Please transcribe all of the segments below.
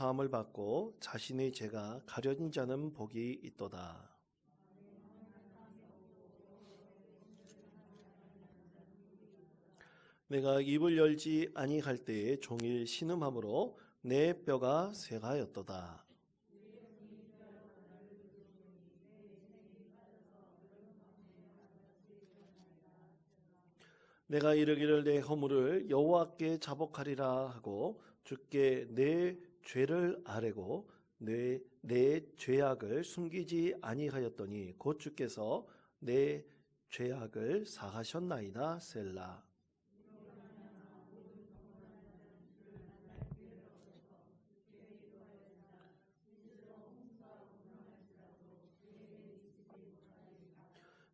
사함을 받고 자신의 죄가 가려진 자는 복이 있도다. 내가 입을 열지 아니할 때에 종일 신음함으로 내 뼈가 쇠하였도다. 내가 이르기를 내 허물을 여호와께 자복하리라 하고 주께 내 죄를 아뢰고 내 죄악을 숨기지 아니하였더니 곧 주께서 내 죄악을 사하셨나이다. 셀라.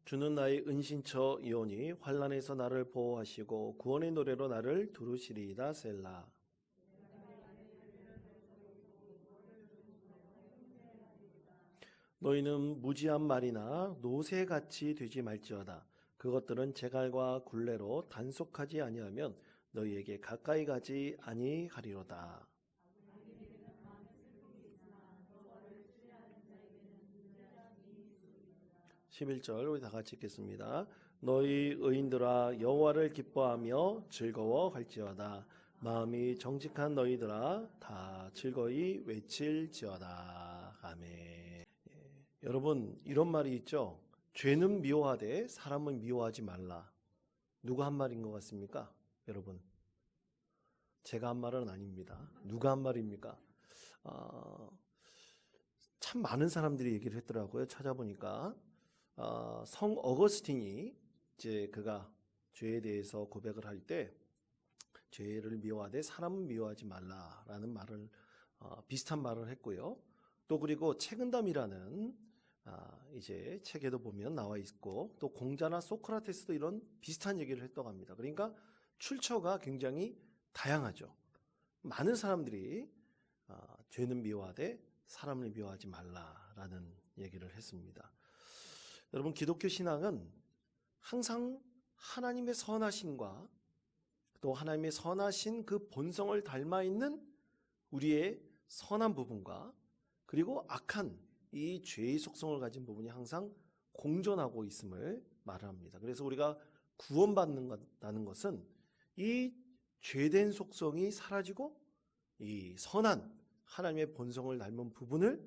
주는 나의 은신처이오니 환난에서 나를 보호하시고 구원의 노래로 나를 두르시리이다. 셀라. 너희는 무지한 말이나 노새같이 되지 말지어다. 그것들은 재갈과 굴레로 단속하지 아니하면 너희에게 가까이 가지 아니하리로다. 11절 우리 다 같이 읽겠습니다. 너희 의인들아 여호와를 기뻐하며 즐거워할지어다. 마음이 정직한 너희들아 다 즐거이 외칠지어다. 아멘. 여러분 이런 말이 있죠. 죄는 미워하되 사람은 미워하지 말라. 누가 한 말인 것 같습니까? 여러분 제가 한 말은 아닙니다. 누가 한 말입니까? 참 많은 사람들이 얘기를 했더라고요. 찾아보니까 성 어거스틴이 이제 그가 죄에 대해서 고백을 할 때 죄를 미워하되 사람은 미워하지 말라라는 말을 비슷한 말을 했고요. 또 그리고 책은담이라는 이제 책에도 보면 나와 있고 또 공자나 소크라테스도 이런 비슷한 얘기를 했다고 합니다. 그러니까 출처가 굉장히 다양하죠. 많은 사람들이 죄는 미워하되 사람을 미워하지 말라라는 얘기를 했습니다. 여러분 기독교 신앙은 항상 하나님의 선하심과 또 하나님의 선하신 그 본성을 닮아 있는 우리의 선한 부분과 그리고 악한 이 죄의 속성을 가진 부분이 항상 공존하고 있음을 말합니다. 그래서 우리가 구원받는다는 것은 이 죄된 속성이 사라지고 이 선한 하나님의 본성을 닮은 부분을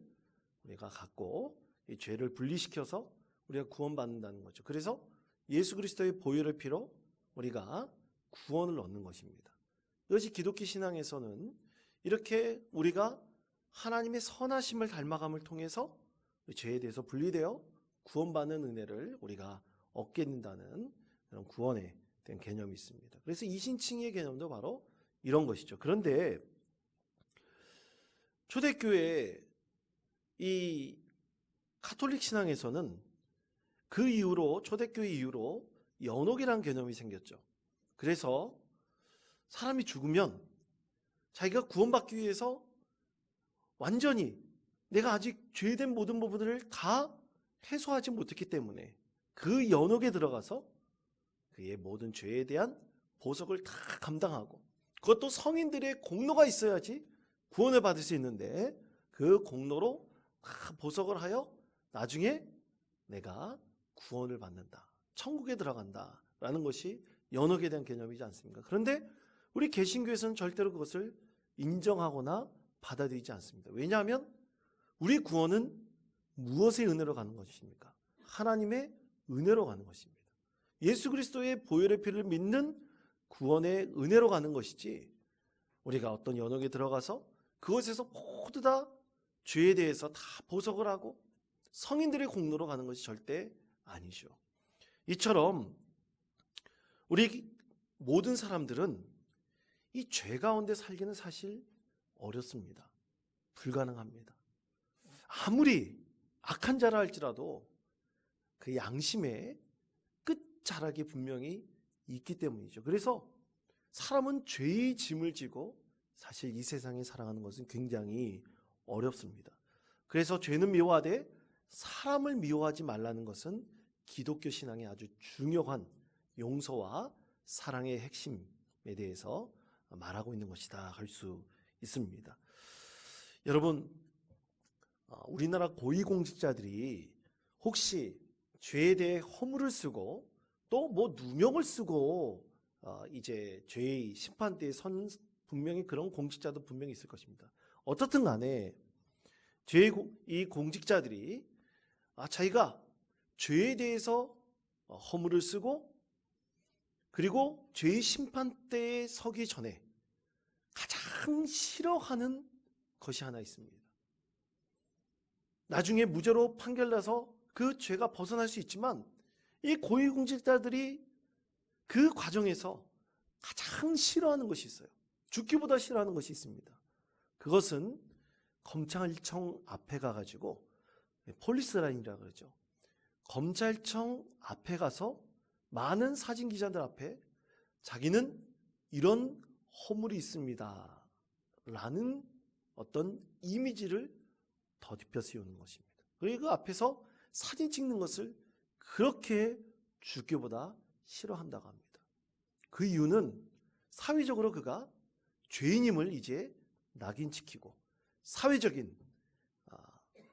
우리가 갖고 이 죄를 분리시켜서 우리가 구원받는다는 거죠. 그래서 예수 그리스도의 보혈의 피로 우리가 구원을 얻는 것입니다. 이것이 기독교 신앙에서는 이렇게 우리가 하나님의 선하심을 닮아감을 통해서 죄에 대해서 분리되어 구원받는 은혜를 우리가 얻게 된다는 그런 구원에 대한 개념이 있습니다. 그래서 이신칭의 개념도 바로 이런 것이죠. 그런데 초대교회 이 가톨릭 신앙에서는 그 이후로 초대교회 이후로 연옥이라는 개념이 생겼죠. 그래서 사람이 죽으면 자기가 구원받기 위해서 완전히 내가 아직 죄된 모든 부분들을 다 해소하지 못했기 때문에 그 연옥에 들어가서 그의 모든 죄에 대한 보석을 다 감당하고 그것도 성인들의 공로가 있어야지 구원을 받을 수 있는데 그 공로로 다 보석을 하여 나중에 내가 구원을 받는다. 천국에 들어간다라는 것이 연옥에 대한 개념이지 않습니까? 그런데 우리 개신교에서는 절대로 그것을 인정하거나 받아들이지 않습니다. 왜냐하면 우리 구원은 무엇의 은혜로 가는 것입니까? 하나님의 은혜로 가는 것입니다. 예수 그리스도의 보혈의 피를 믿는 구원의 은혜로 가는 것이지 우리가 어떤 연옥에 들어가서 그것에서 모두 다 죄에 대해서 다 보석을 하고 성인들의 공로로 가는 것이 절대 아니죠. 이처럼 우리 모든 사람들은 이 죄 가운데 살기는 사실 어렵습니다. 불가능합니다. 아무리 악한 자라 할지라도 그 양심의 끝자락이 분명히 있기 때문이죠. 그래서 사람은 죄의 짐을 지고 사실 이 세상에 살아가는 것은 굉장히 어렵습니다. 그래서 죄는 미워하되 사람을 미워하지 말라는 것은 기독교 신앙의 아주 중요한 용서와 사랑의 핵심에 대해서 말하고 있는 것이다 할 수 있습니다. 여러분, 우리나라 고위공직자들이 혹시 죄에 대해 허물을 쓰고 또 뭐 누명을 쓰고 이제 죄의 심판대에 선 분명히 그런 공직자도 분명히 있을 것입니다. 어떻든 간에 이 공직자들이 자기가 죄에 대해서 허물을 쓰고 그리고 죄의 심판대에 서기 전에 가장 싫어하는 것이 하나 있습니다. 나중에 무죄로 판결나서 그 죄가 벗어날 수 있지만 이 고위공직자들이 그 과정에서 가장 싫어하는 것이 있어요. 죽기보다 싫어하는 것이 있습니다. 그것은 검찰청 앞에 가가지고 폴리스라인이라고 그러죠. 검찰청 앞에 가서 많은 사진 기자들 앞에 자기는 이런 허물이 있습니다 라는 어떤 이미지를 덧입혀 씌우는 것입니다. 그리고 그 앞에서 사진 찍는 것을 그렇게 죽기보다 싫어한다고 합니다. 그 이유는 사회적으로 그가 죄인임을 이제 낙인시키고 사회적인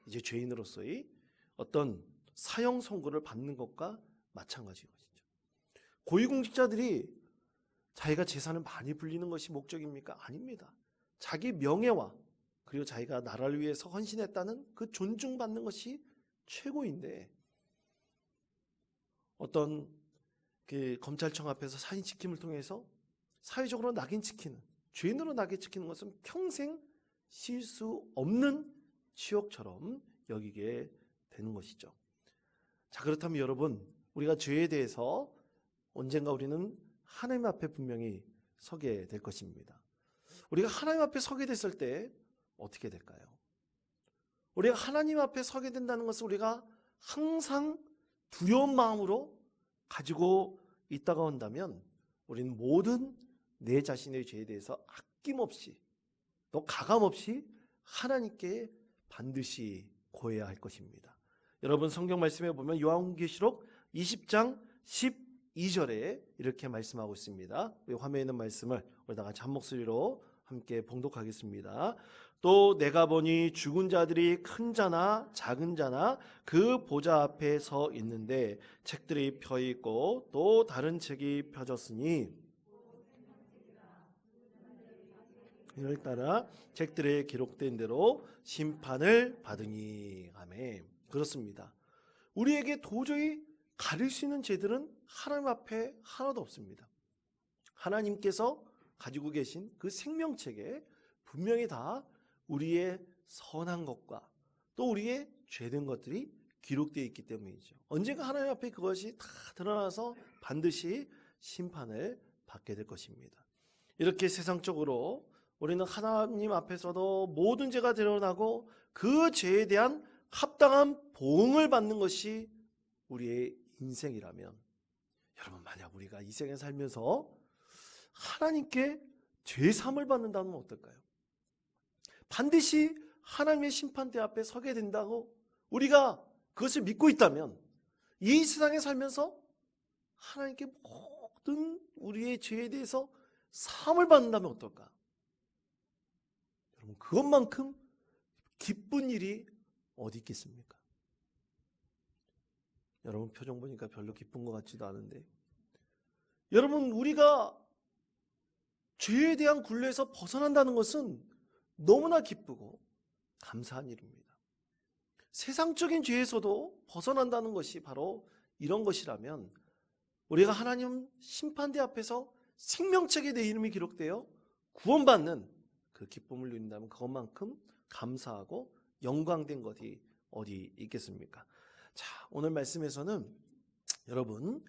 이제 죄인으로서의 어떤 사형 선고를 받는 것과 마찬가지인 것이죠. 고위공직자들이 자기가 재산을 많이 불리는 것이 목적입니까? 아닙니다. 자기 명예와 그리고 자기가 나라를 위해서 헌신했다는 그 존중받는 것이 최고인데 어떤 그 검찰청 앞에서 사진 찍힘을 통해서 사회적으로 낙인찍히는 죄인으로 낙인찍히는 것은 평생 쉴 수 없는 치욕처럼 여기게 되는 것이죠. 자, 그렇다면 여러분, 우리가 죄에 대해서 언젠가 우리는 하나님 앞에 분명히 서게 될 것입니다. 우리가 하나님 앞에 서게 됐을 때 어떻게 될까요? 우리가 하나님 앞에 서게 된다는 것을 우리가 항상 두려운 마음으로 가지고 있다가 한다면 우리는 모든 내 자신의 죄에 대해서 아낌없이 또 가감없이 하나님께 반드시 고해야 할 것입니다. 여러분 성경 말씀에 보면 요한계시록 20장 12절에 이렇게 말씀하고 있습니다. 우리 화면에 있는 말씀을 우리 다 같이 한 목소리로 함께 봉독하겠습니다. 또 내가 보니 죽은 자들이 큰 자나 작은 자나 그 보좌 앞에 서 있는데 책들이 펴 있고 또 다른 책이 펴졌으니 이를 따라 책들에 기록된 대로 심판을 받으니. 아멘. 그렇습니다. 우리에게 도저히 가릴 수 있는 죄들은 하나님 앞에 하나도 없습니다. 하나님께서 가지고 계신 그 생명책에 분명히 다 우리의 선한 것과 또 우리의 죄된 것들이 기록되어 있기 때문이죠. 언젠가 하나님 앞에 그것이 다 드러나서 반드시 심판을 받게 될 것입니다. 이렇게 세상적으로 우리는 하나님 앞에서도 모든 죄가 드러나고 그 죄에 대한 합당한 보응을 받는 것이 우리의 인생이라면, 여러분 만약 우리가 이 생에 살면서 하나님께 죄사함을 받는다면 어떨까요? 반드시 하나님의 심판대 앞에 서게 된다고 우리가 그것을 믿고 있다면 이 세상에 살면서 하나님께 모든 우리의 죄에 대해서 사함을 받는다면 어떨까? 여러분 그것만큼 기쁜 일이 어디 있겠습니까? 여러분 표정 보니까 별로 기쁜 것 같지도 않은데, 여러분 우리가 죄에 대한 굴레에서 벗어난다는 것은 너무나 기쁘고 감사한 일입니다. 세상적인 죄에서도 벗어난다는 것이 바로 이런 것이라면 우리가 하나님 심판대 앞에서 생명책에 내 이름이 기록되어 구원받는 그 기쁨을 누린다면 그것만큼 감사하고 영광된 것이 어디 있겠습니까? 자, 오늘 말씀에서는 여러분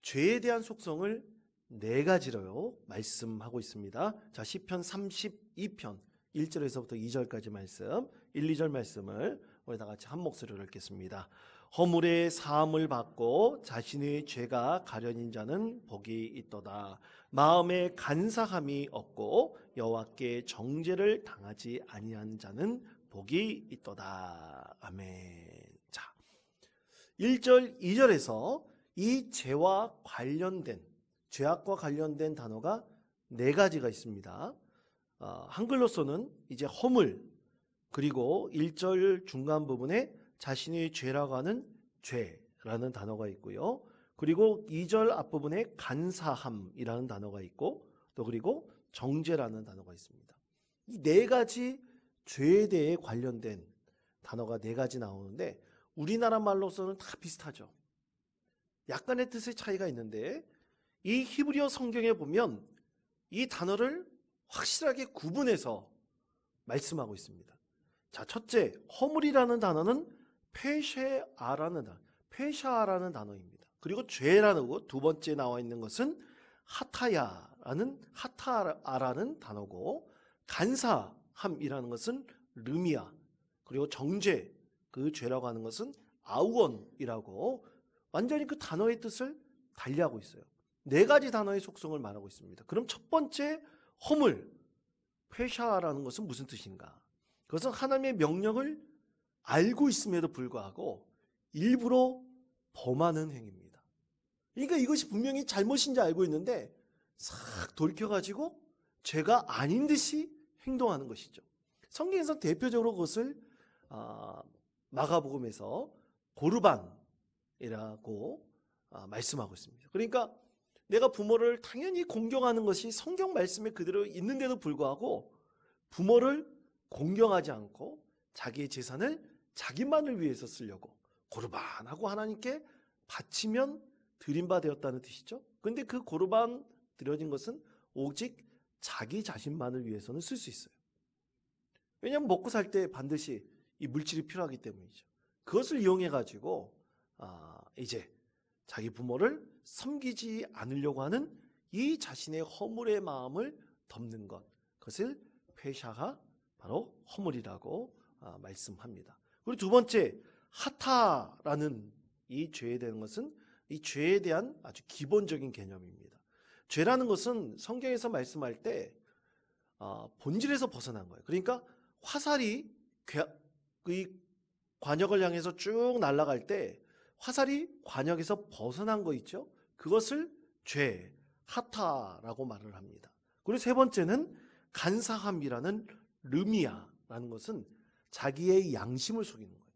죄에 대한 속성을 4가지로 말씀하고 있습니다. 자, 시편 32편 1절에서부터 2절까지 말씀, 1, 2절 말씀을 우리 다 같이 한 목소리로 읽겠습니다. 허물의 사함을 받고 자신의 죄가 가려진 자는 복이 있도다. 마음에 간사함이 없고 여호와께 정죄를 당하지 아니한 자는 복이 있도다. 아멘. 자, 1절, 2절에서 이 죄와 관련된, 죄악과 관련된 단어가 4가지가 있습니다. 한글로서는 이제 허물, 그리고 1절 중간 부분에 자신의 죄라고 하는 죄라는 단어가 있고요. 그리고 2절 앞부분에 간사함이라는 단어가 있고 또 그리고 정죄라는 단어가 있습니다. 이 네 가지 죄에 대해 관련된 단어가 네 가지 나오는데 우리나라 말로서는 다 비슷하죠. 약간의 뜻의 차이가 있는데 이 히브리어 성경에 보면 이 단어를 확실하게 구분해서 말씀하고 있습니다. 자, 첫째, 허물이라는 단어는 페샤라는 단어입니다. 그리고 죄라는 거, 두 번째 나와 있는 것은 하타아라는 단어고, 간사함이라는 것은 르미아, 그리고 정죄, 그 죄라고 하는 것은 아우언이라고 완전히 그 단어의 뜻을 달리하고 있어요. 네 가지 단어의 속성을 말하고 있습니다. 그럼 첫 번째 허물, 페샤라는 것은 무슨 뜻인가? 그것은 하나님의 명령을 알고 있음에도 불구하고 일부러 범하는 행위입니다. 그러니까 이것이 분명히 잘못인지 알고 있는데 싹 돌이켜가지고 죄가 아닌 듯이 행동하는 것이죠. 성경에서 대표적으로 그것을 마가복음에서 고르반이라고 말씀하고 있습니다. 그러니까 내가 부모를 당연히 공경하는 것이 성경 말씀에 그대로 있는데도 불구하고 부모를 공경하지 않고 자기의 재산을 자기만을 위해서 쓰려고 고르반하고 하나님께 바치면 드린 바 되었다는 뜻이죠. 그런데 그 고르반 드려진 것은 오직 자기 자신만을 위해서는 쓸 수 있어요. 왜냐하면 먹고 살 때 반드시 이 물질이 필요하기 때문이죠. 그것을 이용해 가지고 이제 자기 부모를 섬기지 않으려고 하는 이 자신의 허물의 마음을 덮는 것, 그것을 페샤가 바로 허물이라고 말씀합니다. 그리고 두 번째, 하타라는 이 죄에 대한 것은 이 죄에 대한 아주 기본적인 개념입니다. 죄라는 것은 성경에서 말씀할 때 본질에서 벗어난 거예요. 그러니까 화살이 이 관역을 향해서 쭉 날아갈 때 화살이 관역에서 벗어난 거 있죠? 그것을 죄, 하타라고 말을 합니다. 그리고 세 번째는 간사함이라는 르미아라는 것은 자기의 양심을 속이는 거예요.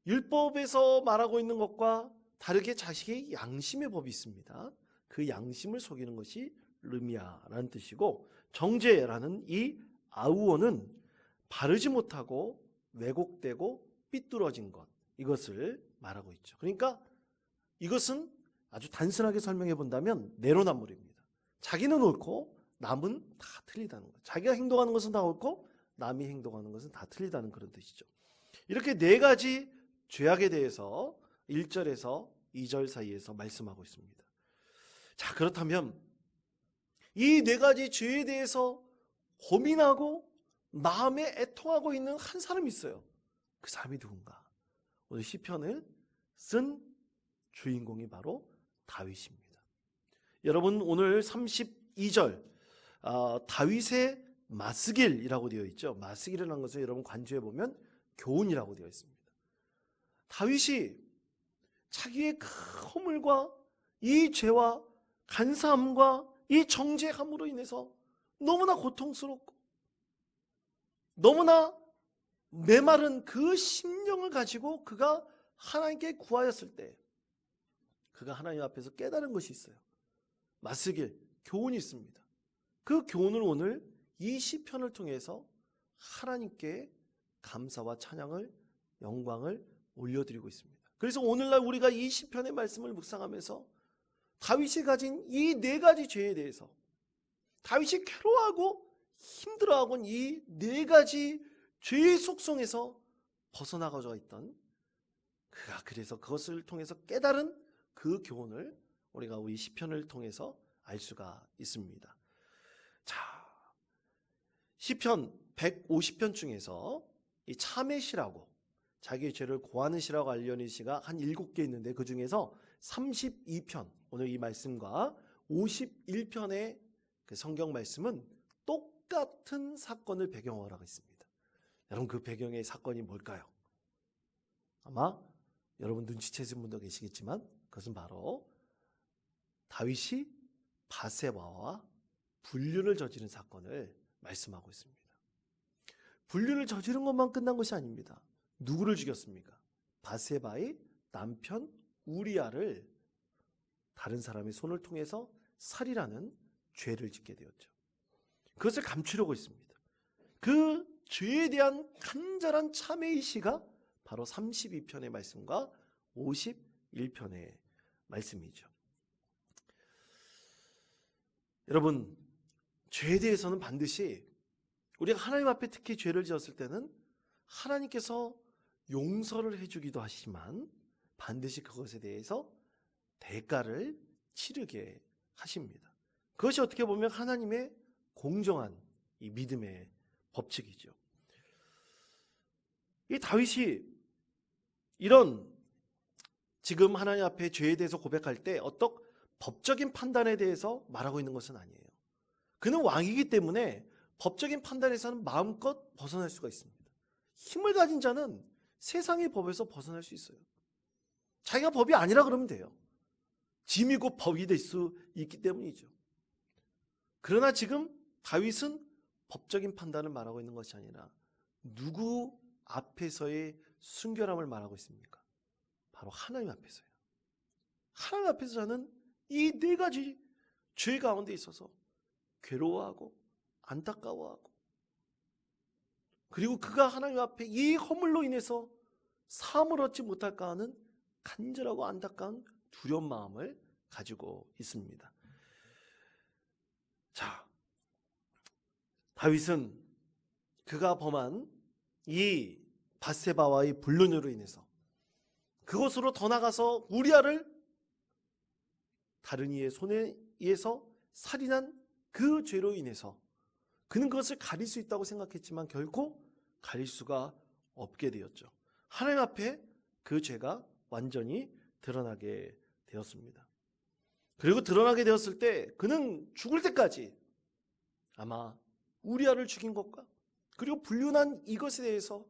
율법에서 말하고 있는 것과 다르게 자식의 양심의 법이 있습니다. 그 양심을 속이는 것이 르미아라는 뜻이고, 정죄라는 이 아우어는 바르지 못하고 왜곡되고 삐뚤어진 것, 이것을 말하고 있죠. 그러니까 이것은 아주 단순하게 설명해 본다면 내로남불입니다. 자기는 옳고 남은 다 틀리다는 거예요. 자기가 행동하는 것은 다 옳고 남이 행동하는 것은 다 틀리다는 그런 뜻이죠. 이렇게 네 가지 죄악에 대해서 1절에서 2절 사이에서 말씀하고 있습니다. 자, 그렇다면 이 네 가지 죄에 대해서 고민하고 마음에 애통하고 있는 한 사람이 있어요. 그 사람이 누군가? 오늘 시편을 쓴 주인공이 바로 다윗입니다. 여러분, 오늘 32절 다윗의 마스길이라고 되어 있죠. 마스길이라는 것을 여러분 관주해 보면 교훈이라고 되어 있습니다. 다윗이 자기의 그 허물과 이 죄와 간사함과 이 정죄함으로 인해서 너무나 고통스럽고 너무나 메마른 그 심령을 가지고 그가 하나님께 구하였을 때 그가 하나님 앞에서 깨달은 것이 있어요. 마스길, 교훈이 있습니다. 그 교훈을 오늘 이 시편을 통해서 하나님께 감사와 찬양을, 영광을 올려드리고 있습니다. 그래서 오늘날 우리가 이 시편의 말씀을 묵상하면서 다윗이 가진 이 네 가지 죄에 대해서, 다윗이 괴로워하고 힘들어하고 이 네 가지 죄의 속성에서 벗어나가져 있던 그가 그래서 그것을 통해서 깨달은 그 교훈을 우리가 우리 시편을 통해서 알 수가 있습니다. 자, 시편 150편 중에서 이 참회 시라고 자기의 죄를 고하는 시라고 알려진 시가 한 7개 있는데 그 중에서 32편, 오늘 이 말씀과 51편의 그 성경 말씀은 똑같은 사건을 배경으로 하고 있습니다. 여러분, 그 배경의 사건이 뭘까요? 아마 여러분 눈치채신 분도 계시겠지만 그것은 바로 다윗이 바세바와 불륜을 저지른 사건을 말씀하고 있습니다. 불륜을 저지른 것만 끝난 것이 아닙니다. 누구를 죽였습니까? 바세바의 남편 우리아를 다른 사람의 손을 통해서 살인하는 죄를 짓게 되었죠. 그것을 감추려고 했습니다. 그 죄에 대한 간절한 참회의시가 바로 32편의 말씀과 51편의 말씀이죠. 여러분, 죄에 대해서는 반드시 우리가 하나님 앞에 특히 죄를 지었을 때는 하나님께서 용서를 해주기도 하시지만 반드시 그것에 대해서 대가를 치르게 하십니다. 그것이 어떻게 보면 하나님의 공정한 이 믿음의 법칙이죠. 이 다윗이 이런 지금 하나님 앞에 죄에 대해서 고백할 때 어떤 법적인 판단에 대해서 말하고 있는 것은 아니에요. 그는 왕이기 때문에 법적인 판단에서는 마음껏 벗어날 수가 있습니다. 힘을 가진 자는 세상의 법에서 벗어날 수 있어요. 자기가 법이 아니라 그러면 돼요. 짐이 곧 법이 될 수 있기 때문이죠. 그러나 지금 다윗은 법적인 판단을 말하고 있는 것이 아니라 누구 앞에서의 순결함을 말하고 있습니까? 바로 하나님 앞에서요. 하나님 앞에서 저는 이 네 가지 죄 가운데 있어서 괴로워하고 안타까워하고 그리고 그가 하나님 앞에 이 허물로 인해서 사함을 얻지 못할까 하는 간절하고 안타까운 두려운 마음을 가지고 있습니다. 자, 다윗은 그가 범한 이 밧세바와의 불륜으로 인해서 그곳으로 더 나가서 우리아를 다른 이의 손에 의해서 살인한 그 죄로 인해서 그는 그것을 가릴 수 있다고 생각했지만 결코 가릴 수가 없게 되었죠. 하나님 앞에 그 죄가 완전히 드러나게 되었습니다. 그리고 드러나게 되었을 때 그는 죽을 때까지 아마 우리아를 죽인 것과 그리고 불륜한 이것에 대해서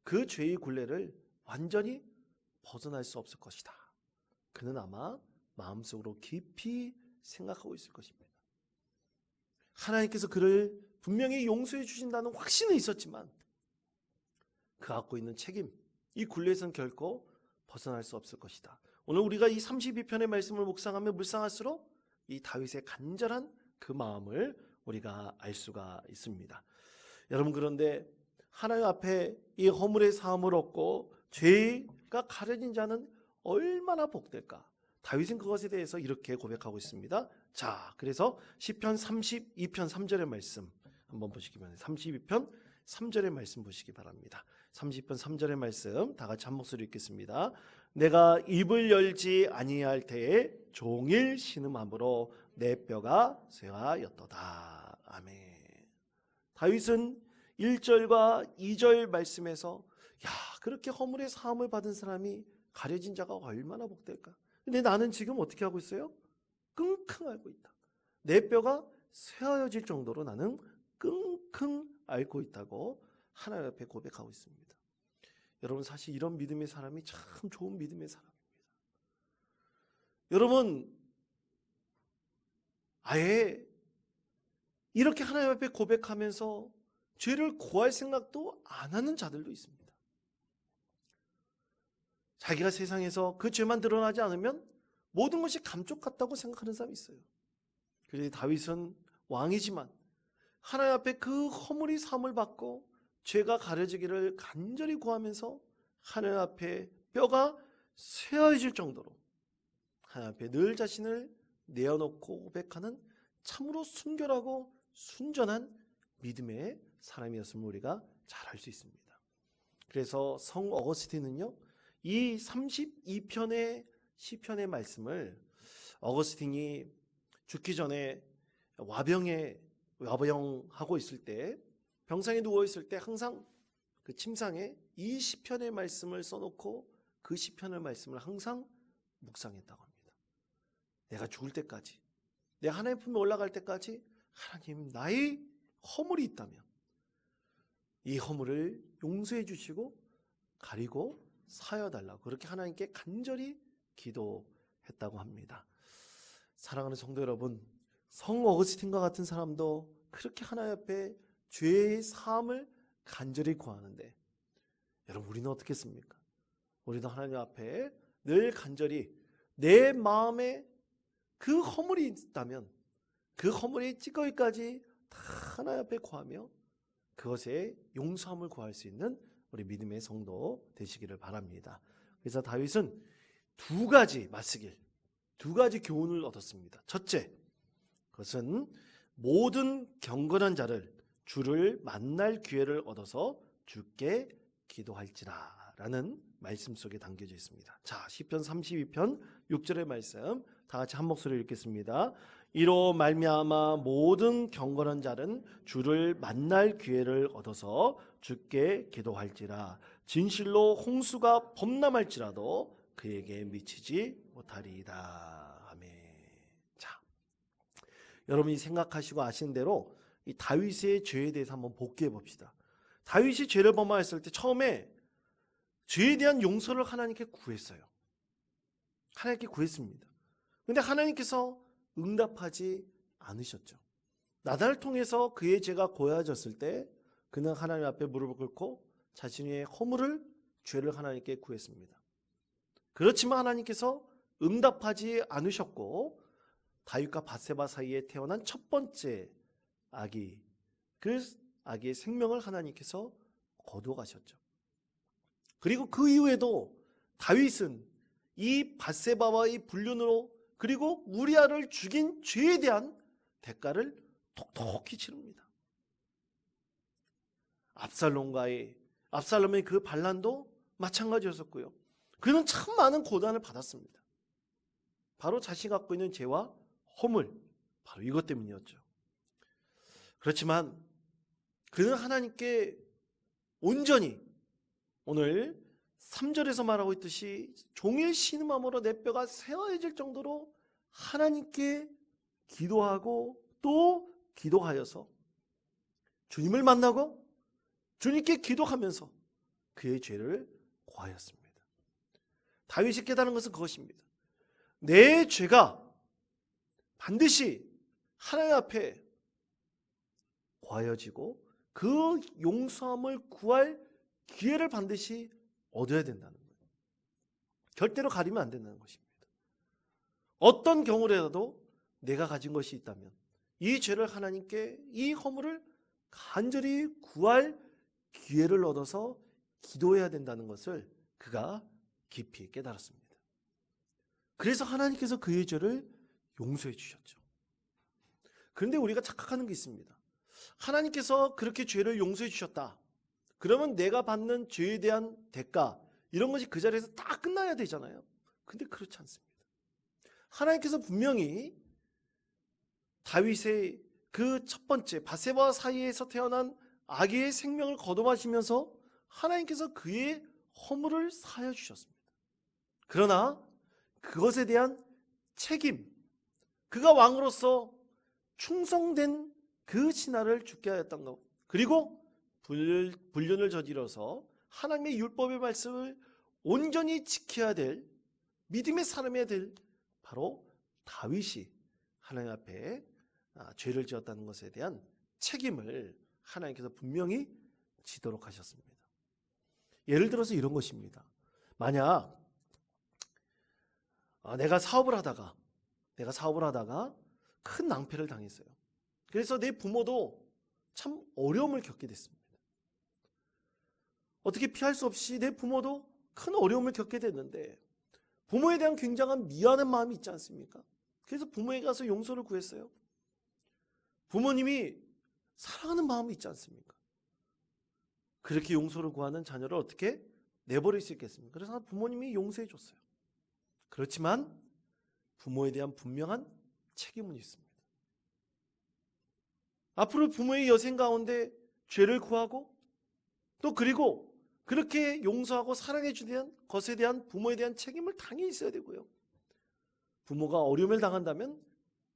그 죄의 굴레를 완전히 벗어날 수 없을 것이다. 그는 아마 마음속으로 깊이 생각하고 있을 것입니다. 하나님께서 그를 분명히 용서해 주신다는 확신은 있었지만 그 갖고 있는 책임, 이 굴레에서는 결코 벗어날 수 없을 것이다. 오늘 우리가 이 32편의 말씀을 묵상하며 묵상할수록 이 다윗의 간절한 그 마음을 우리가 알 수가 있습니다. 여러분, 그런데 하나님 앞에 이 허물의 사함을 얻고 죄가 가려진 자는 얼마나 복될까? 다윗은 그것에 대해서 이렇게 고백하고 있습니다. 자, 그래서 시편 32편 3절의 말씀 한번 보시기 바랍니다. 32편 3절의 말씀 보시기 바랍니다. 30편 3절의 말씀 다 같이 한 목소리 읽겠습니다. 내가 입을 열지 아니할 때에 종일 신음함으로 내 뼈가 쇠하였도다. 아멘. 다윗은 1절과 2절 말씀에서 야, 그렇게 허물의 사함을 받은 사람이 가려진 자가 얼마나 복될까? 근데 나는 지금 어떻게 하고 있어요? 끙끙 앓고 있다. 내 뼈가 쇠하여질 정도로 나는 끙끙 앓고 있다고 하나님 앞에 고백하고 있습니다. 여러분, 사실 이런 믿음의 사람이 참 좋은 믿음의 사람입니다. 여러분, 아예 이렇게 하나님 앞에 고백하면서 죄를 고할 생각도 안 하는 자들도 있습니다. 자기가 세상에서 그 죄만 드러나지 않으면 모든 것이 감쪽 같다고 생각하는 사람이 있어요. 그래서 다윗은 왕이지만 하나님 앞에 그 허물이 사함을 받고 죄가 가려지기를 간절히 구하면서 하나님 앞에 뼈가 쇠하여질 정도로 하나님 앞에 늘 자신을 내어놓고 고백하는 참으로 순결하고 순전한 믿음의 사람이었음을 우리가 잘 알 수 있습니다. 그래서 성 어거스틴은요, 이 32편의 시편의 말씀을 어거스틴이 죽기 전에 와병하고 있을 때, 병상에 누워 있을 때 항상 그 침상에 이 시편의 말씀을 써놓고 그 시편의 말씀을 항상 묵상했다고 합니다. 내가 죽을 때까지, 내가 하나님 품에 올라갈 때까지 하나님, 나의 허물이 있다면 이 허물을 용서해 주시고 가리고 사여달라고 그렇게 하나님께 간절히 기도했다고 합니다. 사랑하는 성도 여러분, 성 어거스틴과 같은 사람도 그렇게 하나님 앞에 죄의 사함을 간절히 구하는데 여러분 우리는 어떻겠습니까? 우리도 하나님 앞에 늘 간절히 내 마음에 그 허물이 있다면 그 허물이 찌꺼기까지 다 하나님 앞에 구하며 그것에 용서함을 구할 수 있는 우리 믿음의 성도 되시기를 바랍니다. 그래서 다윗은 두 가지 말쓰길, 두 가지 교훈을 얻었습니다. 첫째, 그것은 모든 경건한 자를 주를 만날 기회를 얻어서 주께 기도할지라 라는 말씀 속에 담겨져 있습니다. 자, 시편 32편 6절의 말씀 다 같이 한 목소리로 읽겠습니다. 이로 말미암아 모든 경건한 자는 주를 만날 기회를 얻어서 주께 기도할지라. 진실로 홍수가 범람할지라도 그에게 미치지 못하리이다. 아멘. 자, 여러분이 생각하시고 아시는 대로 이 다윗의 죄에 대해서 한번 복귀해 봅시다. 다윗이 죄를 범하였을 때 처음에 죄에 대한 용서를 하나님께 구했어요. 하나님께 구했습니다. 그런데 하나님께서 응답하지 않으셨죠. 나단을 통해서 그의 죄가 고여졌을 때 그는 하나님 앞에 무릎을 꿇고 자신의 허물을, 죄를 하나님께 구했습니다. 그렇지만 하나님께서 응답하지 않으셨고 다윗과 밧세바 사이에 태어난 첫 번째 아기, 그 아기의 생명을 하나님께서 거두어 가셨죠. 그리고 그 이후에도 다윗은 이 밧세바와의 불륜으로 그리고 우리아를 죽인 죄에 대한 대가를 톡톡히 치릅니다. 압살롬의 그 반란도 마찬가지였었고요. 그는 참 많은 고난을 받았습니다. 바로 자신이 갖고 있는 죄와 허물, 바로 이것 때문이었죠. 그렇지만 그는 하나님께 온전히 오늘 3절에서 말하고 있듯이 종일 신음함으로 내 뼈가 새하얘질 정도로 하나님께 기도하고 또 기도하여서 주님을 만나고 주님께 기도하면서 그의 죄를 고하였습니다. 다윗이 깨달은 것은 그것입니다. 내 죄가 반드시 하나님 앞에 고하여지고 그 용서함을 구할 기회를 반드시 얻어야 된다는 거예요. 절대로 가리면 안 된다는 것입니다. 어떤 경우라도 내가 가진 것이 있다면 이 죄를 하나님께, 이 허물을 간절히 구할 기회를 얻어서 기도해야 된다는 것을 그가 깊이 깨달았습니다. 그래서 하나님께서 그의 죄를 용서해 주셨죠. 그런데 우리가 착각하는 게 있습니다. 하나님께서 그렇게 죄를 용서해 주셨다. 그러면 내가 받는 죄에 대한 대가, 이런 것이 그 자리에서 다 끝나야 되잖아요. 근데 그렇지 않습니다. 하나님께서 분명히 다윗의 그 첫 번째 밧세바와 사이에서 태어난 아기의 생명을 거둬마시면서 하나님께서 그의 허물을 사하여 주셨습니다. 그러나 그것에 대한 책임, 그가 왕으로서 충성된 그 신하를 죽게 하였던 것, 그리고 불륜을 저질러서 하나님의 율법의 말씀을 온전히 지켜야 될 믿음의 사람이어야 될 바로 다윗이 하나님 앞에 죄를 지었다는 것에 대한 책임을 하나님께서 분명히 지도록 하셨습니다. 예를 들어서 이런 것입니다. 만약 내가 사업을 하다가 큰 낭패를 당했어요. 그래서 내 부모도 참 어려움을 겪게 됐습니다. 어떻게 피할 수 없이 내 부모도 큰 어려움을 겪게 됐는데 부모에 대한 굉장한 미안한 마음이 있지 않습니까? 그래서 부모에게 가서 용서를 구했어요. 부모님이 사랑하는 마음이 있지 않습니까? 그렇게 용서를 구하는 자녀를 어떻게 내버릴 수 있겠습니까? 그래서 부모님이 용서해 줬어요. 그렇지만 부모에 대한 분명한 책임은 있습니다. 앞으로 부모의 여생 가운데 죄를 구하고 또 그리고 그렇게 용서하고 사랑해 주는 것에 대한 부모에 대한 책임을 당연히 있어야 되고요. 부모가 어려움을 당한다면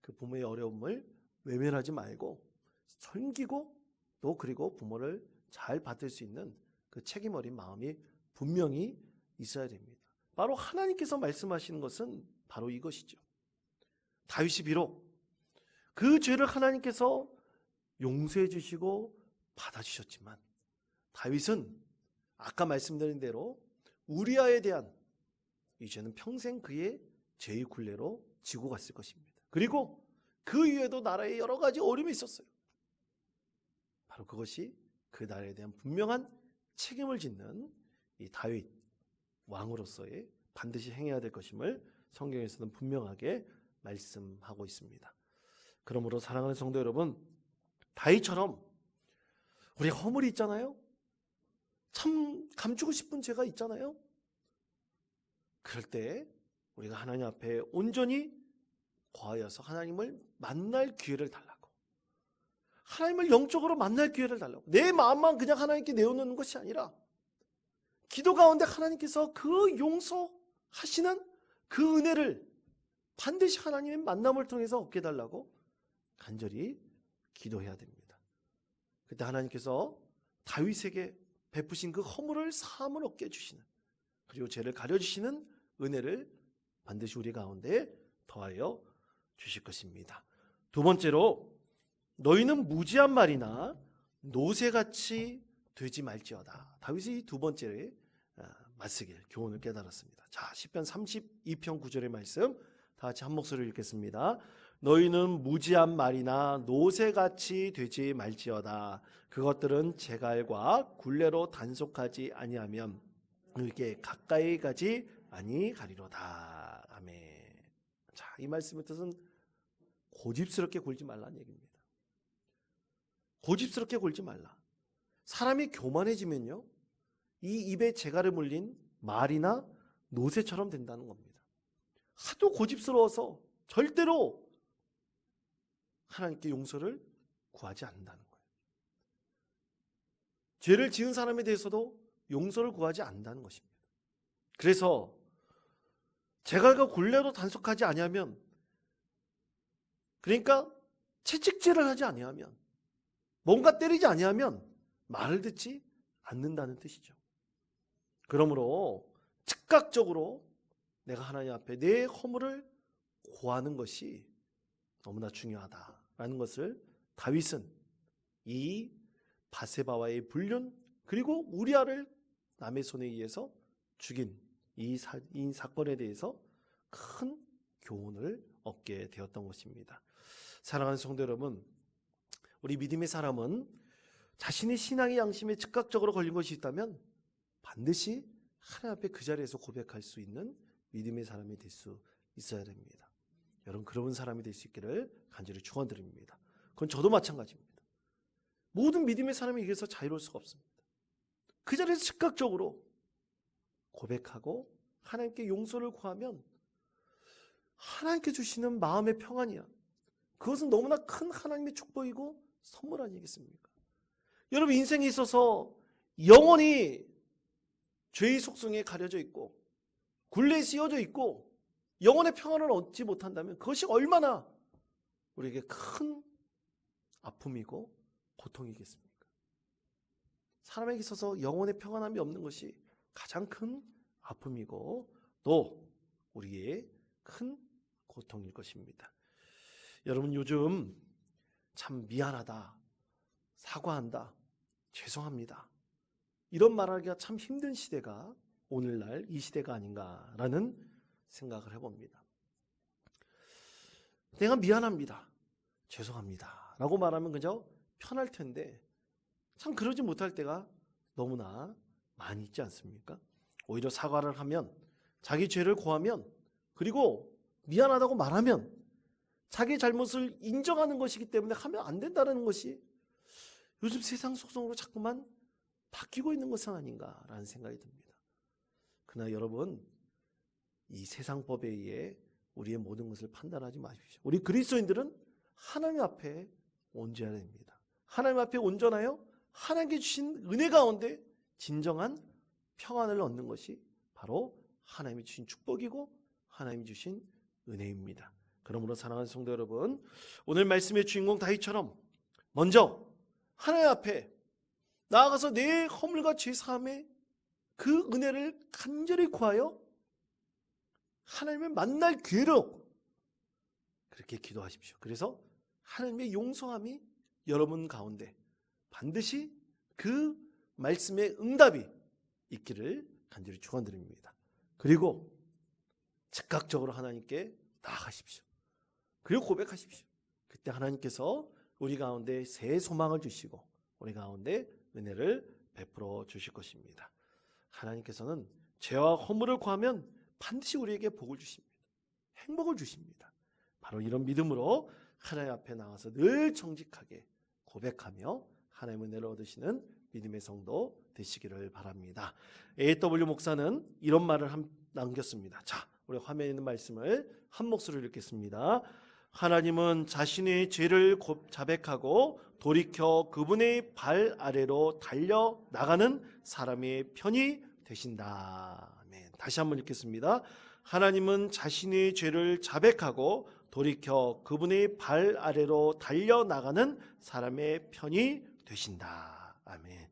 그 부모의 어려움을 외면하지 말고 섬기고 또 그리고 부모를 잘 받을 수 있는 그 책임 어린 마음이 분명히 있어야 됩니다. 바로 하나님께서 말씀하시는 것은 바로 이것이죠. 다윗이 비록 그 죄를 하나님께서 용서해 주시고 받아주셨지만 다윗은 아까 말씀드린 대로 우리아에 대한 이 죄는 평생 그의 죄의 굴레로 지고 갔을 것입니다. 그리고 그 이후에도 나라에 여러 가지 어려움이 있었어요. 바로 그것이 그 나라에 대한 분명한 책임을 짓는 이 다윗 왕으로서의 반드시 행해야 될 것임을 성경에서는 분명하게 말씀하고 있습니다. 그러므로 사랑하는 성도 여러분, 다윗처럼 우리 허물이 있잖아요. 참 감추고 싶은 죄가 있잖아요. 그럴 때 우리가 하나님 앞에 온전히 거하여서 하나님을 만날 기회를 달라고, 하나님을 영적으로 만날 기회를 달라고, 내 마음만 그냥 하나님께 내어놓는 것이 아니라 기도 가운데 하나님께서 그 용서하시는 그 은혜를 반드시 하나님의 만남을 통해서 얻게 달라고 간절히 기도해야 됩니다. 그때 하나님께서 다윗에게 베푸신 그 허물을 사함을 얻게 해주시는, 그리고 죄를 가려주시는 은혜를 반드시 우리 가운데 더하여 주실 것입니다. 두 번째로, 너희는 무지한 말이나 노새같이 되지 말지어다. 다윗이 이 두 번째에 맞서길 교훈을 깨달았습니다. 자, 시편 32편 9절의 말씀 다 같이 한 목소리로 읽겠습니다. 너희는 무지한 말이나 노새같이 되지 말지어다. 그것들은 재갈과 굴레로 단속하지 아니하면 그에게 가까이 가지 아니하리로다. 아멘. 자, 이 말씀의 뜻은 고집스럽게 굴지 말라는 얘기입니다. 고집스럽게 굴지 말라. 사람이 교만해지면요, 이 입에 재갈을 물린 말이나 노새처럼 된다는 겁니다. 하도 고집스러워서 절대로 하나님께 용서를 구하지 않는다는 거예요. 죄를 지은 사람에 대해서도 용서를 구하지 않는다는 것입니다. 그래서 재갈과 굴레로 단속하지 아니하면, 그러니까 채찍질을 하지 아니하면, 뭔가 때리지 아니하면 말을 듣지 않는다는 뜻이죠. 그러므로 즉각적으로 내가 하나님 앞에 내 허물을 고하는 것이 너무나 중요하다라는 것을 다윗은 이 바세바와의 불륜, 그리고 우리아를 남의 손에 의해서 죽인 이 사건에 대해서 큰 교훈을 얻게 되었던 것입니다. 사랑하는 성도 여러분, 우리 믿음의 사람은 자신의 신앙의 양심에 즉각적으로 걸린 것이 있다면 반드시 하나님 앞에 그 자리에서 고백할 수 있는 믿음의 사람이 될 수 있어야 됩니다. 여러분, 그런 사람이 될 수 있기를 간절히 축원드립니다. 그건 저도 마찬가지입니다. 모든 믿음의 사람이 여기서 자유로울 수가 없습니다. 그 자리에서 즉각적으로 고백하고 하나님께 용서를 구하면 하나님께 주시는 마음의 평안이야. 그것은 너무나 큰 하나님의 축복이고 선물 아니겠습니까? 여러분, 인생에 있어서 영원히 죄의 속성에 가려져 있고 굴레에 씌워져 있고 영혼의 평안을 얻지 못한다면 그것이 얼마나 우리에게 큰 아픔이고 고통이겠습니까? 사람에게 있어서 영혼의 평안함이 없는 것이 가장 큰 아픔이고 또 우리의 큰 고통일 것입니다. 여러분, 요즘 참 미안하다, 사과한다, 죄송합니다, 이런 말하기가 참 힘든 시대가 오늘날 이 시대가 아닌가라는 생각을 해봅니다. 내가 미안합니다, 죄송합니다 라고 말하면 그저 편할 텐데 참 그러지 못할 때가 너무나 많이 있지 않습니까? 오히려 사과를 하면, 자기 죄를 고하면, 그리고 미안하다고 말하면 자기 잘못을 인정하는 것이기 때문에 하면 안 된다는 것이 요즘 세상 속성으로 자꾸만 바뀌고 있는 것은 아닌가라는 생각이 듭니다. 그러나 여러분, 이 세상 법에 의해 우리의 모든 것을 판단하지 마십시오. 우리 그리스도인들은 하나님 앞에 온전해야 됩니다. 하나님 앞에 온전하여 하나님께 주신 은혜 가운데 진정한 평안을 얻는 것이 바로 하나님이 주신 축복이고 하나님이 주신 은혜입니다. 그러므로 사랑하는 성도 여러분, 오늘 말씀의 주인공 다윗처럼 먼저 하나님 앞에 나아가서 내 허물과 죄 사함의 그 은혜를 간절히 구하여 하나님을 만날 기회로 그렇게 기도하십시오. 그래서 하나님의 용서함이 여러분 가운데 반드시 그 말씀의 응답이 있기를 간절히 축원드립니다. 그리고 즉각적으로 하나님께 나아가십시오. 그리고 고백하십시오. 그때 하나님께서 우리 가운데 새 소망을 주시고 우리 가운데 은혜를 베풀어 주실 것입니다. 하나님께서는 죄와 허물을 구하면 반드시 우리에게 복을 주십니다. 행복을 주십니다. 바로 이런 믿음으로 하나님 앞에 나와서 늘 정직하게 고백하며 하나님의 은혜를 얻으시는 믿음의 성도 되시기를 바랍니다. A.W. 목사는 이런 말을 남겼습니다. 자, 우리 화면에 있는 말씀을 한 목소리로 읽겠습니다. 하나님은 자신의 죄를 자백하고 돌이켜 그분의 발 아래로 달려나가는 사람의 편이 되신다. 아멘. 다시 한번 읽겠습니다. 하나님은 자신의 죄를 자백하고 돌이켜 그분의 발 아래로 달려나가는 사람의 편이 되신다. 아멘.